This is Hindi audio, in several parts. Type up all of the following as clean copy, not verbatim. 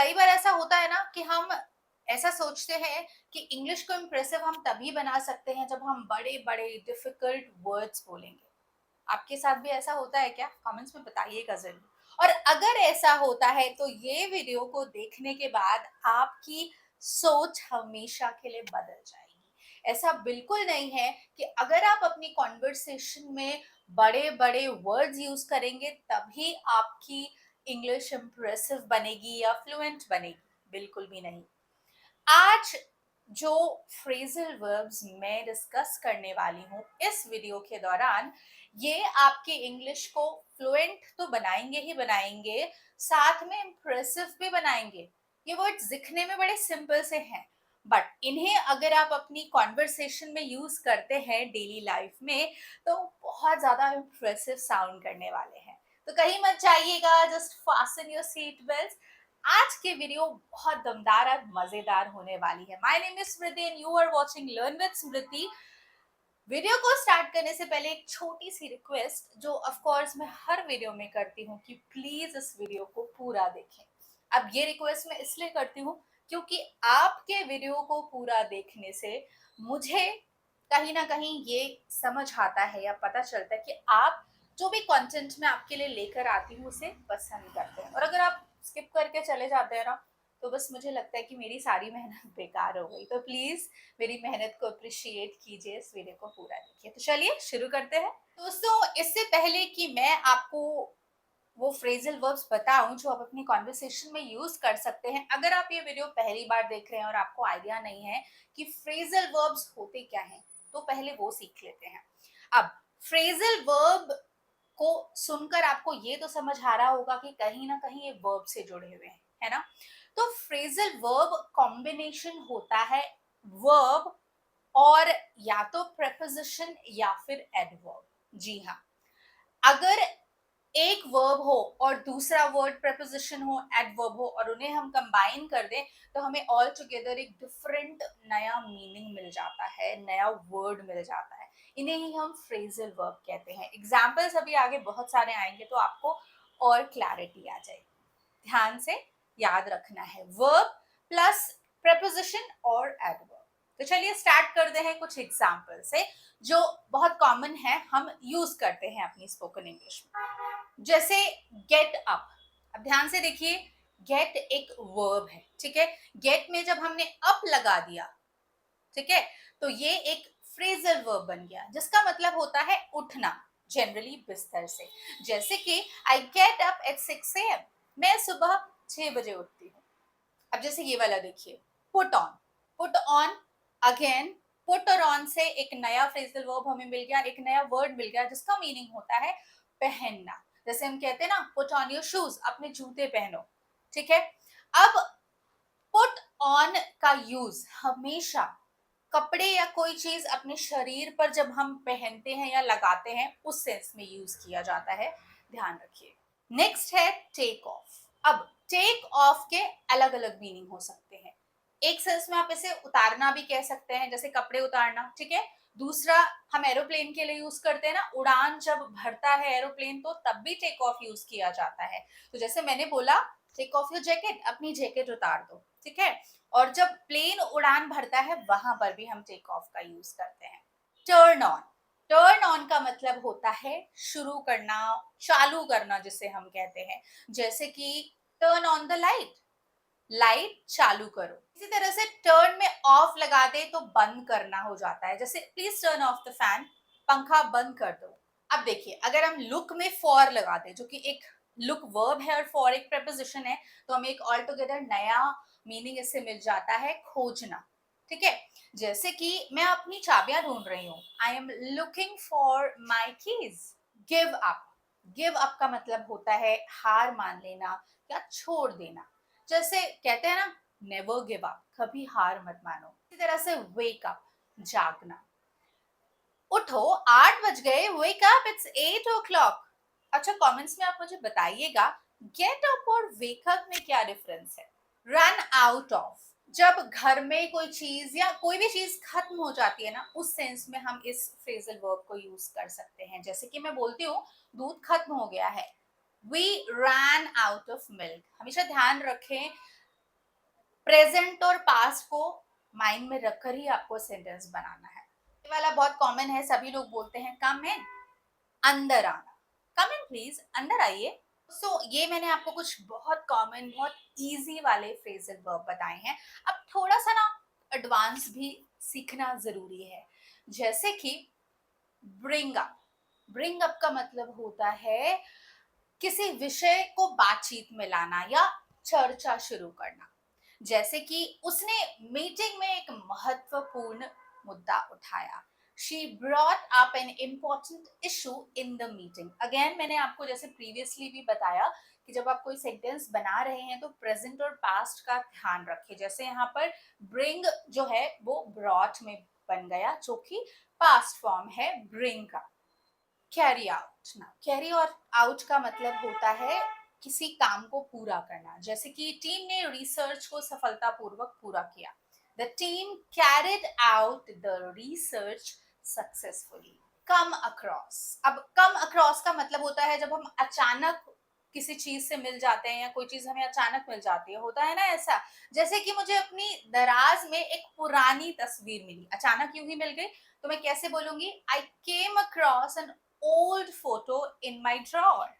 कई बार ऐसा होता है ना कि हम ऐसा सोचते हैं कि इंग्लिश को इम्प्रेसिव हम तभी बना सकते हैं जब हम बड़े बड़े डिफिकल्ट वर्ड्स बोलेंगे। आपके साथ भी ऐसा होता है क्या? कमेंट्स में बताइएगा जरूर। और अगर ऐसा होता है तो ये वीडियो को देखने के बाद आपकी सोच हमेशा के लिए बदल जाएगी। ऐसा बिल्कुल नहीं है कि अगर आप अपनी कॉन्वर्सेशन में बड़े बड़े वर्ड्स यूज करेंगे तभी आपकी इंग्लिश इंप्रेसिव बनेगी या फ्लुएंट बनेगी। बिल्कुल भी नहीं। आज जो फ्रेजल वर्ब्स मैं डिस्कस करने वाली हूँ इस वीडियो के दौरान, ये आपके इंग्लिश को फ्लुएंट तो बनाएंगे ही बनाएंगे, साथ में इम्प्रेसिव भी बनाएंगे। ये वर्ड्स दिखने में बड़े सिंपल से हैं, बट इन्हें अगर आप अपनी कॉन्वर्सेशन में यूज करते हैं डेली लाइफ में तो बहुत ज्यादा इम्प्रेसिव साउंड करने वाले हैं। तो कहीं मत जाइएगा, just fasten your seat belt. आज की वीडियो बहुत दमदार और मजेदार होने वाली है। My name is Smriti and you are watching learn with Smriti. Video को स्टार्ट करने से पहले एक छोटी सी रिक्वेस्ट जो ऑफ कोर्स मैं हर वीडियो में करती हूँ कि प्लीज इस वीडियो को पूरा देखें। अब ये रिक्वेस्ट मैं इसलिए करती हूँ क्योंकि आपके वीडियो को पूरा देखने से मुझे कहीं ना कहीं ये समझ आता है या पता चलता है कि आप जो भी कंटेंट मैं आपके लिए लेकर आती हूँ उसे पसंद करते हैं। और अगर आप स्किप करके चले जाते हैं ना, तो बस मुझे लगता है कि मेरी सारी मेहनत बेकार हो गई। तो प्लीज मेरी मेहनत को अप्रिशिएट कीजिए, इस वीडियो को पूरा देखिए। तो चलिए शुरू करते हैं दोस्तों। इससे पहले कि मैं आपको वो फ्रेजल वर्ब्स बताऊं जो आप अपनी कॉन्वर्सेशन में यूज कर सकते हैं, अगर आप ये वीडियो पहली बार देख रहे हैं और आपको आइडिया नहीं है कि फ्रेजल वर्ब्स होते क्या हैं, तो पहले वो सीख लेते हैं। अब फ्रेजल वर्ब को सुनकर आपको ये तो समझ आ रहा होगा कि कहीं ना कहीं ये वर्ब से जुड़े हुए हैं, है ना? तो फ्रेजल वर्ब कॉम्बिनेशन होता है वर्ब और या तो प्रेपोजिशन या फिर एडवर्ब। जी हाँ, अगर एक वर्ब हो और दूसरा वर्ड प्रेपोजिशन हो, एडवर्ब हो, और उन्हें हम कंबाइन कर दें तो हमें ऑल टुगेदर एक डिफरेंट नया मीनिंग मिल जाता है, नया वर्ड मिल जाता है। इन्हें ही हम फ्रेजल वर्ब कहते हैं। एग्जाम्पल्स अभी आगे बहुत सारे आएंगे तो आपको और क्लैरिटी आ जाएगी। ध्यान से याद रखना है, वर्ब प्लस प्रेपोजिशन और एडवर्ब। तो चलिए स्टार्ट करते हैं कुछ एग्जाम्पल से जो बहुत कॉमन है, हम यूज करते हैं अपनी स्पोकन इंग्लिश में। जैसे गेट अप। अब ध्यान से देखिए, गेट एक वर्ब है, ठीक है? गेट में जब हमने अप लगा दिया, ठीक है, तो ये एक फ्रेजल वर्ब बन गया जिसका मतलब होता है उठना, जनरली बिस्तर से। जैसे कि I get up at 6 AM, मैं सुबह 6 बजे उठती हूँ। अब जैसे ये वाला देखिए, put on. Put on, again put और ऑन से एक नया फ्रेजल वर्ब हमें मिल गया, एक नया वर्ड मिल गया जिसका मीनिंग होता है पहनना। जैसे हम कहते हैं ना, पुट ऑन योर शूज, अपने जूते पहनो, ठीक है? अब पुट ऑन का यूज हमेशा कपड़े या कोई चीज अपने शरीर पर जब हम पहनते हैं या लगाते हैं उस सेंस में यूज किया जाता है। ध्यान रखिए। नेक्स्ट है टेक ऑफ। अब टेक ऑफ के अलग अलग मीनिंग हो सकते हैं। एक सेंस में आप इसे उतारना भी कह सकते हैं, जैसे कपड़े उतारना, ठीक है? दूसरा, हम एरोप्लेन के लिए यूज करते हैं ना, उड़ान जब भरता है एरोप्लेन तो तब भी टेक ऑफ यूज किया जाता है। तो जैसे मैंने बोला, टेक ऑफ योर जैकेट, अपनी जैकेट उतार दो, ठीक है? और जब प्लेन उड़ान भरता है वहां पर भी हम टेक ऑफ का यूज करते हैं। Turn on. टर्न ऑन का मतलब होता है शुरू करना, चालू करना जिसे हम कहते हैं। जैसे कि turn on the light, light चालू करो। इसी तरह से टर्न में ऑफ लगा दे तो बंद करना हो जाता है, जैसे please turn off the fan, पंखा बंद कर दो। अब देखिए, अगर हम लुक में फॉर लगा दें जो कि एक लुक वर्ब है और फॉर एक preposition है, तो हमें एक ऑल टुगेदर नया मीनिंग इससे मिल जाता है, खोजना, ठीक है? जैसे कि मैं अपनी चाबियां ढूंढ रही हूँ, I am looking for my keys. Give up. Give up का मतलब होता है हार मान लेना या छोड़ देना। जैसे कहते हैं ना, नेवर गिव अप, कभी हार मत मानो। इसी तरह से वेक अप, जागना। उठो, 8 बज गए, वेक अप, इट्स 8 o'clock। अच्छा, कमेंट्स में आप मुझे बताइएगा, गेट अप और वेक अप में क्या डिफरेंस है? रन आउट ऑफ, जब घर में कोई चीज या कोई भी चीज खत्म हो जाती है ना, उस सेंस में हम इस फ्रेजल वर्ब को यूज कर सकते हैं। जैसे कि मैं बोलती हूँ, दूध खत्म हो गया है, we ran out of milk. हमेशा ध्यान रखें, प्रेजेंट और पास्ट को माइंड में रखकर ही आपको सेंटेंस बनाना है। ये वाला बहुत कॉमन है, सभी लोग बोलते हैं कम इन, अंदर आना। कम इन प्लीज, अंदर आइए। ये मैंने आपको कुछ बहुत कॉमन, बहुत इजी वाले फ्रेजल वर्ब बताए हैं। अब थोड़ा सा ना एडवांस भी सीखना जरूरी है। जैसे कि ब्रिंग अप। ब्रिंग अप का मतलब होता है किसी विषय को बातचीत में लाना या चर्चा शुरू करना। जैसे कि उसने मीटिंग में एक महत्वपूर्ण मुद्दा उठाया। She brought up an important issue in the meeting. Again, मैंने आपको जैसे प्रीवियसली भी बताया कि जब आप कोई सेंटेंस बना रहे हैं तो प्रेजेंट और पास्ट का ध्यान रखें। जैसे यहाँ पर ब्रिंग जो है वो ब्रॉट में बन गया, जो कि पास्ट फॉर्म है ब्रिंग का। कैरी आउट ना, कैरी और आउट का मतलब होता है किसी काम को पूरा करना। जैसे कि टीम ने रिसर्च को सफलतापूर्वक पूरा किया। The team carried out the research successfully. Come across. अब कम अक्रॉस का मतलब होता है जब हम अचानक किसी चीज से मिल जाते हैं या कोई चीज हमें अचानक मिल जाती है, होता है ना ऐसा। जैसे कि मुझे अपनी दराज में एक पुरानी तस्वीर मिली, अचानक यूं ही मिल गई, तो मैं कैसे बोलूंगी? I came across an old photo in my drawer.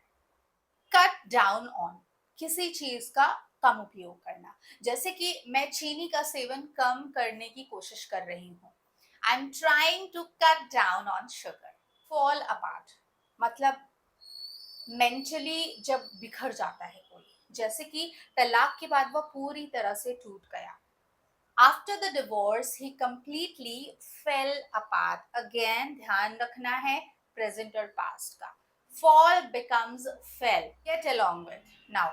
Cut down on, किसी चीज का कम उपयोग करना। जैसे कि मैं चीनी का सेवन कम करने की कोशिश कर रही हूँ। I am trying to cut down on sugar. Fall apart मतलब मेंटली जब बिखर जाता है कोई, जैसे कि तलाक के बाद वह पूरी तरह से टूट गया। After the divorce he completely fail apart. Again ध्यान रखना है प्रेजेंट और पास्ट का। Fall becomes fail. Get along with. Now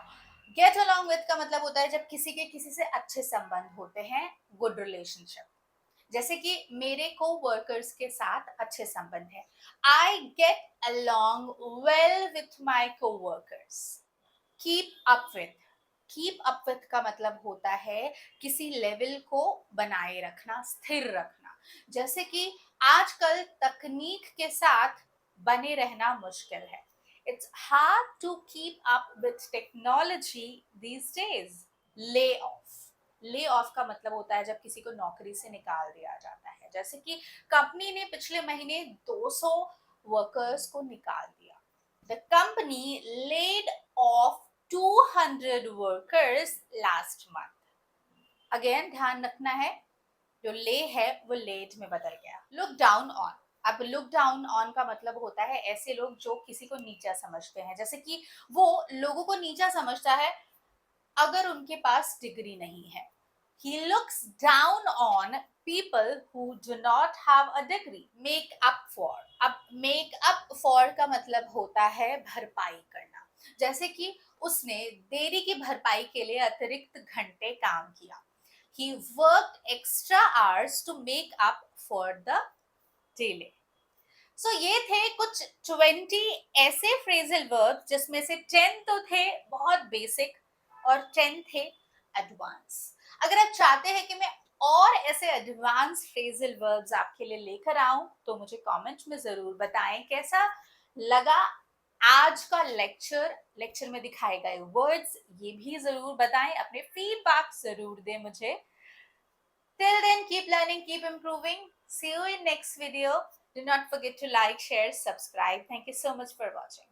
get along with का मतलब होता है जब किसी के किसी से अच्छे संबंध होते हैं, गुड रिलेशनशिप। जैसे कि मेरे को वर्कर्स के साथ अच्छे संबंध है। I get along well with my coworkers. Keep up with. Keep up with का मतलब होता है किसी लेवल को बनाए रखना, स्थिर रखना। जैसे कि आजकल तकनीक के साथ बने रहना मुश्किल है। It's hard to keep up with technology these days. Lay off. Lay off का मतलब होता है जब किसी को नौकरी से निकाल दिया जाता है। जैसे कि कंपनी ने पिछले महीने 200 वर्कर्स को निकाल दिया। The company laid off 200 workers last month. Again ध्यान रखना है, जो ले है वो लेट में बदल गया। Look down on. अब लुक डाउन ऑन का मतलब होता है ऐसे लोग जो किसी को नीचा समझते हैं। जैसे कि वो लोगों को नीचा समझता है अगर उनके पास डिग्री नहीं है। He looks down on people who do not have a degree. Make up for. अब make up for का मतलब होता है भरपाई करना। जैसे कि उसने देरी की भरपाई के लिए अतिरिक्त घंटे काम किया। He worked extra hours to make up for the delay. ये थे कुछ 20 ऐसे फ्रेजल वर्ब जिसमें से 10 तो थे बहुत बेसिक और 10 थे एडवांस। अगर आप चाहते हैं कि मैं और ऐसे एडवांस फ्रेजल वर्ब्स आपके लिए लेकर आऊं तो मुझे कमेंट में जरूर बताएं कैसा लगा आज का लेक्चर में दिखाए गए वर्ड्स, ये भी जरूर बताएं, अपने फीडबैक जरूर दें मुझे। Till then, keep learning, keep improving. See you in next video. Do not forget to like, share, subscribe. Thank you so much for watching.